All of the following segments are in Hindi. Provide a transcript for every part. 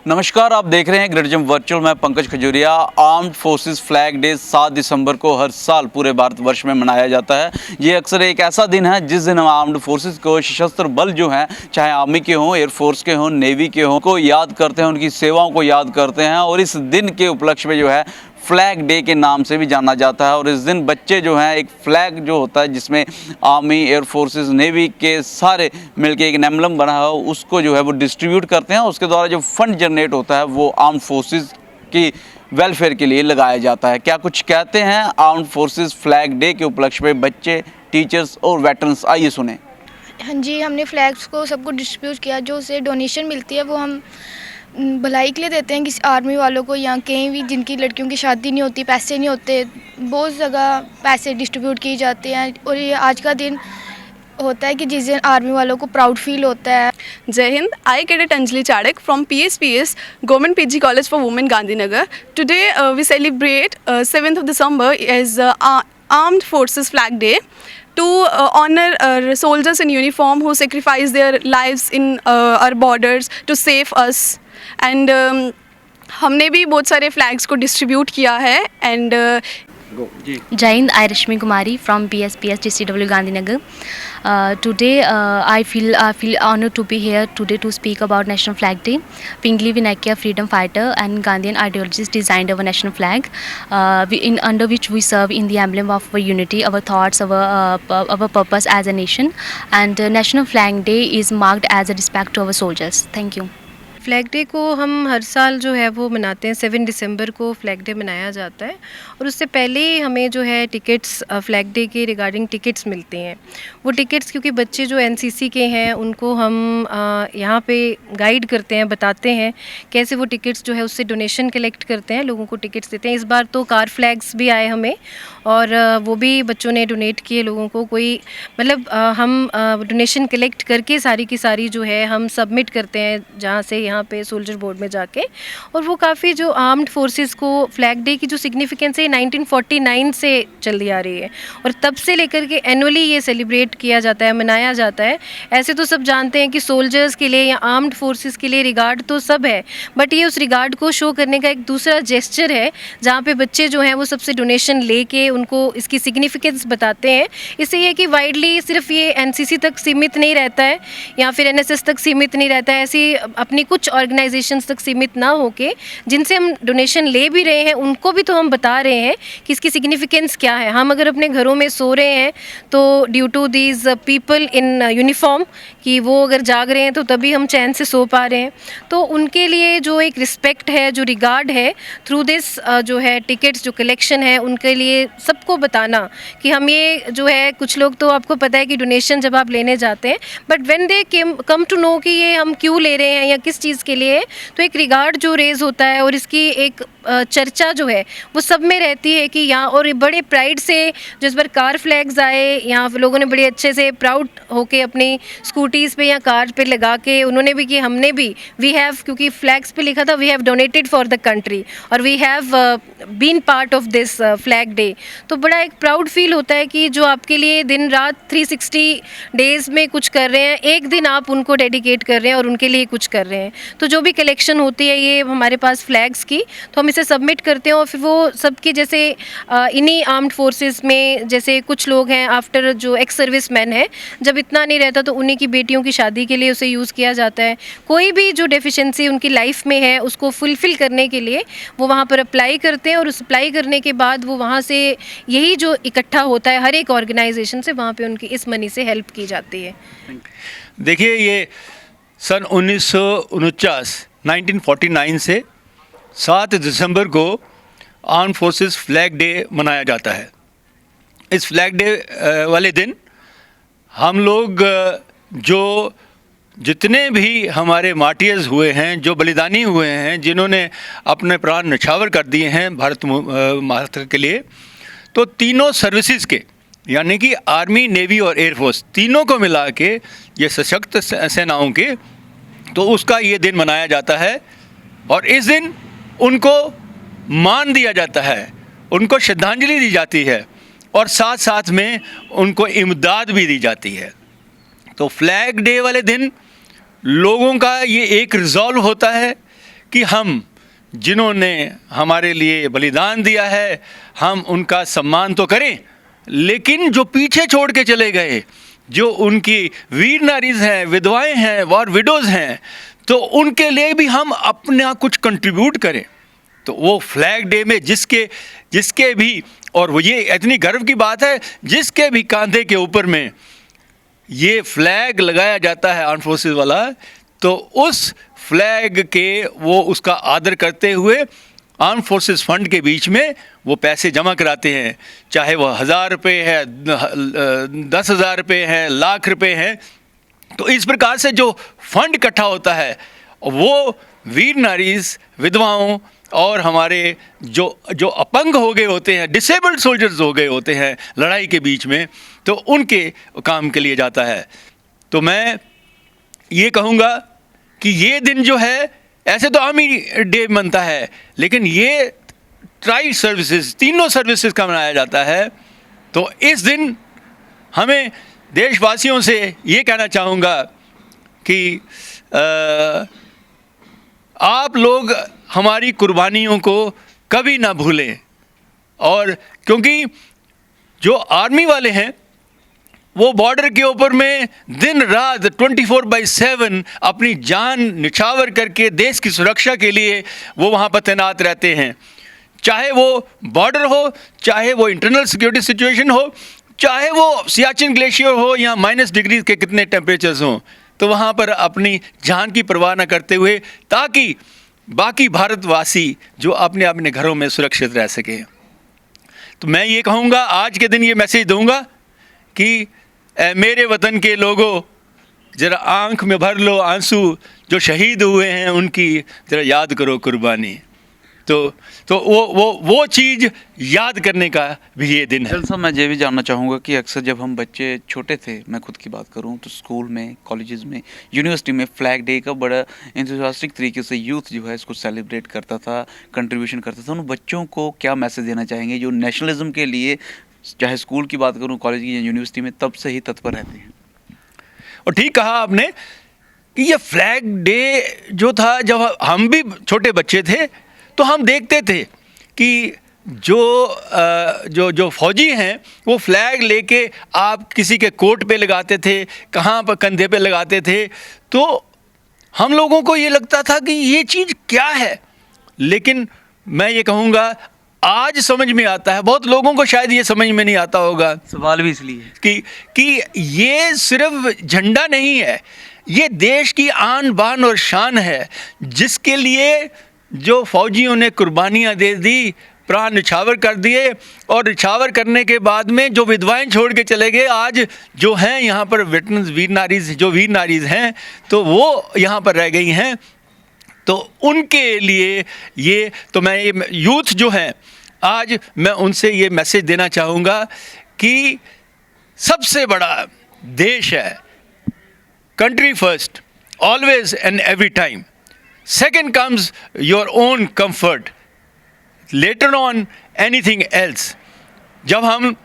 नमस्कार, आप देख रहे हैं ग्रेट जंप वर्चुअल। मैं Pankaj Khajuria. Armed forces flag day 7 दिसंबर को हर साल पूरे भारतवर्ष में मनाया जाता है। ये अक्सर एक ऐसा दिन है जिस दिन हम आर्म्ड फोर्सेस को, सशस्त्र बल जो हैं, चाहे आर्मी के हों, एयरफोर्स के हों, नेवी के हों, को याद करते हैं, उनकी सेवाओं को याद करते हैं। और इस दिन के उपलक्ष्य में जो है फ्लैग डे के नाम से भी जाना जाता है। और इस दिन बच्चे जो हैं, एक फ्लैग जो होता है जिसमें आर्मी, एयर फोर्सेस, नेवी के सारे मिलके एक एम्बलम बना है, उसको जो है वो डिस्ट्रीब्यूट करते हैं। उसके द्वारा जो फंड जनरेट होता है वो आर्म्ड फोर्सेस की वेलफेयर के लिए लगाया जाता है। क्या कुछ कहते हैं आर्म्ड फोर्सेस फ्लैग डे के उपलक्ष्य में बच्चे, टीचर्स और वेटरन्स, आइए सुने। हाँ जी, हमने फ्लैग्स को सबको डिस्ट्रीब्यूट किया। जो उसे डोनेशन मिलती है वो हम भलाई के लिए देते हैं, किसी आर्मी वालों को या कहीं भी जिनकी लड़कियों की शादी नहीं होती, पैसे नहीं होते, बहुत जगह पैसे डिस्ट्रीब्यूट किए जाते हैं। और ये आज का दिन होता है कि जिस दिन आर्मी वालों को प्राउड फील होता है। Jai Hind, I Cadet Anjali Chadak from PSPS Government PG College for Women Gandhinagar. Today we celebrate 7th of December as Armed Forces Flag Day to honor soldiers in uniform who sacrifice their lives in our borders to save us. And हमने भी बहुत सारे फ्लैग्स को डिस्ट्रीब्यूट किया है। And Jai Hind, I Rashmi Kumari from PSPS DCW Gandhinagar. Today I feel honored to be here today to speak about National Flag Day. Pingali Vinayaka, freedom fighter and Gandhian ideologists designed our national flag, under which we serve in the emblem of our unity, our thoughts, our purpose as a nation. And National Flag Day is marked as a respect to our soldiers. Thank you. Flag day को हम हर साल जो है वो मनाते हैं। 7 दिसंबर को फ्लैग डे मनाया जाता है और उससे पहले हमें जो है टिकट्स, फ्लैग डे के रिगार्डिंग टिकट्स मिलते हैं। वो टिकट्स क्योंकि बच्चे जो एनसीसी के हैं उनको हम यहाँ पे गाइड करते हैं, बताते हैं कैसे वो टिकट्स जो है उससे डोनेशन कलेक्ट करते हैं, लोगों को टिकट्स देते हैं। इस बार तो कार फ्लैग्स भी आए हमें और वो भी बच्चों ने डोनेट किए लोगों को। कोई मतलब हम डोनेशन कलेक्ट करके सारी की सारी जो है हम सबमिट करते हैं जहाँ से यहाँ पे सोल्जर बोर्ड में जाके। और वो काफ़ी जो आर्म्ड फोर्सेस को फ्लैग डे की जो सिग्निफिकेंस है 1949 से चली आ रही है और तब से लेकर के एनुअली ये सेलिब्रेट किया जाता है, मनाया जाता है। ऐसे तो सब जानते हैं कि सोल्जर्स के लिए या आर्म्ड फोर्सेस के लिए रिगार्ड तो सब है, बट ये उस रिगार्ड को शो करने का एक दूसरा जेस्चर है जहाँ पे बच्चे जो हैं वो सबसे डोनेशन लेके उनको इसकी सिग्निफिकेंस बताते हैं। इससे ये कि वाइडली सिर्फ ये एनसीसी तक सीमित नहीं रहता है या फिर एनएसएस तक सीमित नहीं रहता है, ऐसी अपनी कुछ ऑर्गेनाइजेशंस तक सीमित ना होके जिनसे हम डोनेशन ले भी रहे हैं उनको भी तो हम बता रहे हैं कि इसकी सिग्निफिकेंस क्या है। हम अगर अपने घरों में सो रहे हैं तो due to these people in uniform कि वो अगर जाग रहे हैं तो तभी हम चैन से सो पा रहे हैं। तो उनके लिए जो एक रिस्पेक्ट है, जो रिगार्ड है, थ्रू दिस जो है टिकट्स जो कलेक्शन है उनके लिए सबको बताना कि हम ये जो है, कुछ लोग तो आपको पता है कि डोनेशन जब आप लेने जाते हैं but when they come to know कि ये हम क्यों ले रहे हैं या किस चीज़ के लिए, तो एक रिगार्ड जो रेज होता है और इसकी एक चर्चा जो है वो सब में रहती है कि यहाँ। और बड़े प्राइड से जिस बार कार फ्लैग्स आए, यहाँ लोगों ने बड़े अच्छे से प्राउड होके अपनी स्कूटीज़ पे या कार पे लगा के उन्होंने भी कि हमने भी वी हैव, क्योंकि फ्लैग्स पे लिखा था we have donated for the country और we have been part of this flag day. तो बड़ा एक प्राउड फील होता है कि जो आपके लिए दिन रात 360 डेज़ में कुछ कर रहे हैं, एक दिन आप उनको डेडिकेट कर रहे हैं और उनके लिए कुछ कर रहे हैं। तो जो भी कलेक्शन होती है ये हमारे पास फ्लैग्स की, तो हम इसे सबमिट करते हैं और फिर वो सबकी जैसे इन्हीं आर्म्ड फोर्सेस में जैसे कुछ लोग हैं आफ्टर जो एक्स सर्विस मैन है, जब इतना नहीं रहता तो उन्हीं की बेटियों की शादी के लिए उसे यूज़ किया जाता है। कोई भी जो डेफिशिएंसी उनकी लाइफ में है उसको फुलफ़िल करने के लिए वो वहाँ पर अप्लाई करते हैं और उस अप्लाई करने के बाद वो वहाँ से यही जो इकट्ठा होता है हर एक ऑर्गेनाइजेशन से, वहाँ पे उनकी इस मनी से हेल्प की जाती है। देखिए, ये सन 1949 से 7 दिसंबर को आर्म फोर्सेस फ्लैग डे मनाया जाता है। इस फ्लैग डे वाले दिन हम लोग जो जितने भी हमारे मार्टियर्स हुए हैं, जो बलिदानी हुए हैं, जिन्होंने अपने प्राण न्यौछावर कर दिए हैं भारत माता के लिए, तो तीनों सर्विसेज के यानी कि आर्मी, नेवी और एयरफोर्स तीनों को मिला के ये सशक्त सेनाओं के, तो उसका ये दिन मनाया जाता है। और इस दिन उनको मान दिया जाता है, उनको श्रद्धांजलि दी जाती है और साथ साथ में उनको इमदाद भी दी जाती है। तो फ्लैग डे वाले दिन लोगों का ये एक रिजॉल्व होता है कि हम जिन्होंने हमारे लिए बलिदान दिया है हम उनका सम्मान तो करें, लेकिन जो पीछे छोड़ के चले गए, जो उनकी वीर नारीज़ हैं, विधवाएं हैं, वॉर विडोज़ हैं, तो उनके लिए भी हम अपना कुछ कंट्रीब्यूट करें। तो वो फ्लैग डे में जिसके भी, और वो ये इतनी गर्व की बात है, जिसके भी कांधे के ऊपर में ये फ्लैग लगाया जाता है आर्म फोर्सेस वाला, तो उस फ्लैग के वो उसका आदर करते हुए आर्म फोर्सेस फंड के बीच में वो पैसे जमा कराते हैं, चाहे वो 1000 रुपये है, 10,000 रुपये हैं, लाख रुपये हैं। तो इस प्रकार से जो फंड इकट्ठा होता है वो वीर नारीज़, विधवाओं और हमारे जो अपंग हो गए होते हैं, डिसेबल्ड सोल्जर्स हो गए होते हैं लड़ाई के बीच में, तो उनके काम के लिए जाता है। तो मैं ये कहूँगा कि ये दिन जो है, ऐसे तो आर्मी डे बनता है, लेकिन ये ट्राई सर्विसेज, तीनों सर्विसेज का मनाया जाता है। तो इस दिन हमें देशवासियों से ये कहना चाहूँगा कि आप लोग हमारी कुर्बानियों को कभी ना भूलें, और क्योंकि जो आर्मी वाले हैं वो बॉर्डर के ऊपर में दिन रात 24/7 अपनी जान निछावर करके देश की सुरक्षा के लिए वो वहाँ पर तैनात रहते हैं। चाहे वो बॉर्डर हो, चाहे वो इंटरनल सिक्योरिटी सिचुएशन हो, चाहे वो सियाचिन ग्लेशियर हो या -डिग्री के कितने टेम्परेचर्स हों, तो वहाँ पर अपनी जान की परवाह न करते हुए, ताकि बाकी भारतवासी जो अपने घरों में सुरक्षित रह सकें। तो मैं ये कहूँगा, आज के दिन ये मैसेज दूँगा कि मेरे वतन के लोगों, ज़रा आँख में भर लो आंसू, जो शहीद हुए हैं उनकी ज़रा याद करो कुर्बानी। तो वो चीज़ याद करने का भी ये दिन है। साहब, मैं ये भी जानना चाहूँगा कि अक्सर जब हम बच्चे छोटे थे, मैं खुद की बात करूँ तो स्कूल में, कॉलेजेस में, यूनिवर्सिटी में फ्लैग डे का बड़ा एंथुसियास्टिक तरीके से यूथ जो है इसको सेलिब्रेट करता था, कंट्रीब्यूशन करता था। उन बच्चों को क्या मैसेज देना चाहेंगे जो नेशनलिज्म के लिए, चाहे स्कूल की बात करूँ, कॉलेज की या यूनिवर्सिटी में, तब से ही तत्पर रहते हैं? और ठीक कहा आपने कि ये फ्लैग डे जो था, जब हम भी छोटे बच्चे थे तो हम देखते थे कि जो फौजी हैं वो फ्लैग लेके आप किसी के कोट पे लगाते थे, कहाँ पर कंधे पे लगाते थे, तो हम लोगों को ये लगता था कि ये चीज़ क्या है। लेकिन मैं ये कहूँगा आज समझ में आता है, बहुत लोगों को शायद ये समझ में नहीं आता होगा, सवाल भी इसलिए कि ये सिर्फ झंडा नहीं है, ये देश की आन बान और शान है, जिसके लिए जो फौजियों ने कुर्बानियाँ दे दी, प्राण निछावर कर दिए, और निछावर करने के बाद में जो विधवाएं छोड़ के चले गए, आज जो हैं यहाँ पर वेटरन्स, वीर नारीज़ हैं, तो वो यहाँ पर रह गई हैं। तो उनके लिए ये, तो मैं ये यूथ जो है, आज मैं उनसे ये मैसेज देना चाहूँगा कि सबसे बड़ा देश है, country first, always and every time. Second comes your own comfort, later on anything else. जब हम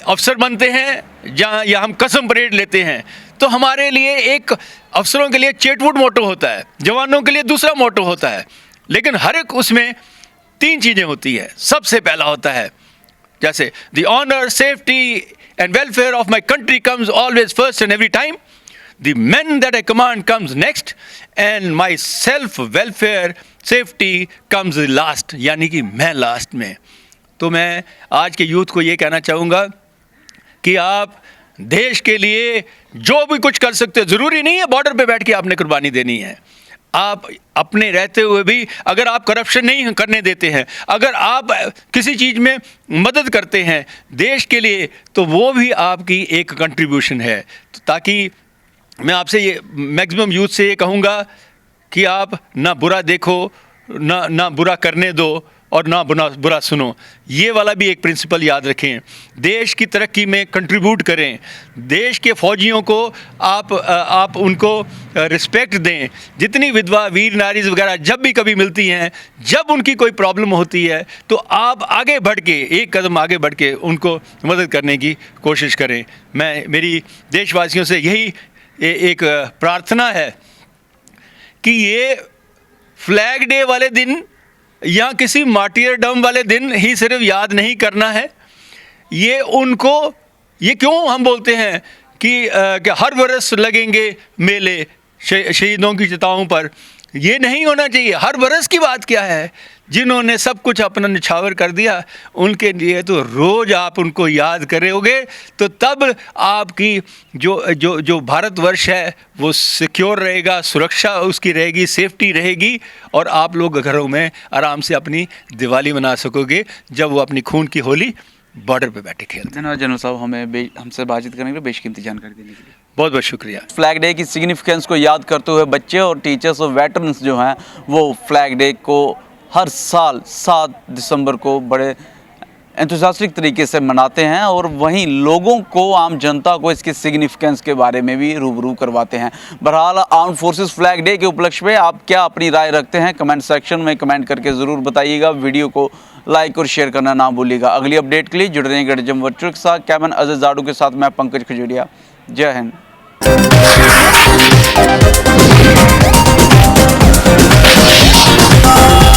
अफसर बनते हैं या हम कसम परेड लेते हैं, तो हमारे लिए एक, अफसरों के लिए चेटवुड मोटो होता है, जवानों के लिए दूसरा मोटो होता है, लेकिन हर एक उसमें 3 चीज़ें होती है। सबसे पहला होता है, जैसे the honour, safety and welfare of my country comes always first and every time, the man that I command comes next, and my self welfare safety comes last, यानी कि मैं लास्ट में। तो मैं आज के यूथ को ये कहना चाहूँगा कि आप देश के लिए जो भी कुछ कर सकते हो, ज़रूरी नहीं है बॉर्डर पे बैठ के आपने कुर्बानी देनी है। आप अपने रहते हुए भी, अगर आप करप्शन नहीं करने देते हैं, अगर आप किसी चीज़ में मदद करते हैं देश के लिए, तो वो भी आपकी एक कंट्रीब्यूशन है। तो ताकि मैं आपसे ये मैक्सिमम यूथ से ये कहूँगा कि आप ना बुरा देखो, ना बुरा करने दो, और ना बुरा सुनो। ये वाला भी एक प्रिंसिपल याद रखें। देश की तरक्की में कंट्रीब्यूट करें, देश के फौजियों को आप उनको रिस्पेक्ट दें। जितनी विधवा, वीर नारीज़ वगैरह जब भी कभी मिलती हैं, जब उनकी कोई प्रॉब्लम होती है, तो आप आगे बढ़ के, एक कदम आगे बढ़ के उनको मदद करने की कोशिश करें। मेरी देशवासियों से यही एक प्रार्थना है कि ये फ्लैग डे वाले दिन या किसी मार्टियरडम वाले दिन ही सिर्फ याद नहीं करना है, ये उनको, ये क्यों हम बोलते हैं कि हर बरस लगेंगे मेले शहीदों की चिताओं पर, ये नहीं होना चाहिए। हर बरस की बात क्या है, जिन्होंने सब कुछ अपना निछावर कर दिया उनके लिए तो रोज़ आप उनको याद करोगे, तो तब आपकी जो भारतवर्ष है वो सिक्योर रहेगा, सुरक्षा उसकी रहेगी, सेफ्टी रहेगी, और आप लोग घरों में आराम से अपनी दिवाली मना सकोगे जब वो अपनी खून की होली बॉर्डर पे बैठे खेलते हैं। धन्यवाद जनरल साहब, हमें हमसे बातचीत करने के लिए बेशकीमती जानकारी देने के लिए। बहुत बहुत शुक्रिया। फ्लैग डे की सिग्निफिकेंस को याद करते हुए बच्चे और टीचर्स और वेटरन्स जो हैं वो फ्लैग डे को हर साल 7 दिसंबर को बड़े एंथुसियास्टिक तरीके से मनाते हैं, और वहीं लोगों को, आम जनता को इसकी सिग्निफिकेंस के बारे में भी रूबरू करवाते हैं। बहरहाल आर्म्ड फोर्सेस फ्लैग डे के उपलक्ष्य में आप क्या अपनी राय रखते हैं, कमेंट सेक्शन में कमेंट करके ज़रूर बताइएगा। वीडियो को लाइक और शेयर करना ना भूलिएगा। अगली अपडेट के लिए जुड़े रहें गढ़जम वर्चुअल के साथ। कैमन अजय जाडू के साथ मैं पंकज खजूरिया। जय हिंद।